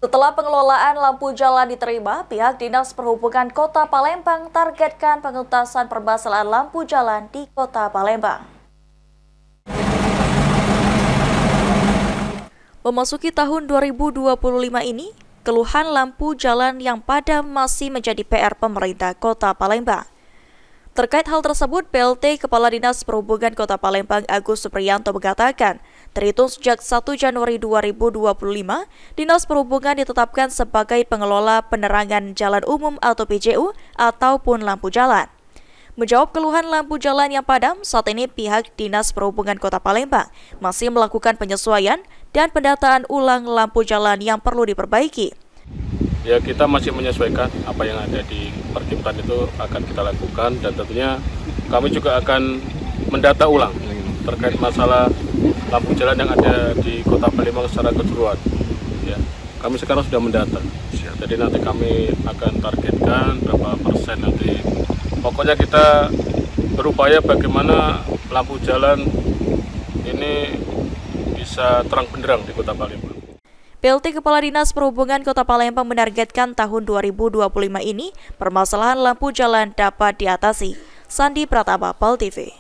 Setelah pengelolaan lampu jalan diterima, pihak Dinas Perhubungan Kota Palembang targetkan penuntasan permasalahan lampu jalan di Kota Palembang. Memasuki tahun 2025 ini, keluhan lampu jalan yang padam masih menjadi PR pemerintah Kota Palembang. Terkait hal tersebut, PLT Kepala Dinas Perhubungan Kota Palembang Agus Supriyanto mengatakan, terhitung sejak 1 Januari 2025, Dinas Perhubungan ditetapkan sebagai pengelola penerangan jalan umum atau PJU ataupun lampu jalan. Menjawab keluhan lampu jalan yang padam, saat ini pihak Dinas Perhubungan Kota Palembang masih melakukan penyesuaian dan pendataan ulang lampu jalan yang perlu diperbaiki. Ya, kita masih menyesuaikan apa yang ada di pertimbangan itu akan kita lakukan, dan tentunya kami juga akan mendata ulang terkait masalah lampu jalan yang ada di Kota Palembang secara keseluruhan. Ya, kami sekarang sudah mendata. Jadi nanti kami akan targetkan berapa persen nanti. Pokoknya kita berupaya bagaimana lampu jalan ini bisa terang benderang di Kota Palembang. PLT Kepala Dinas Perhubungan Kota Palembang menargetkan tahun 2025 ini permasalahan lampu jalan dapat diatasi. Sandi Pratama, PAL TV.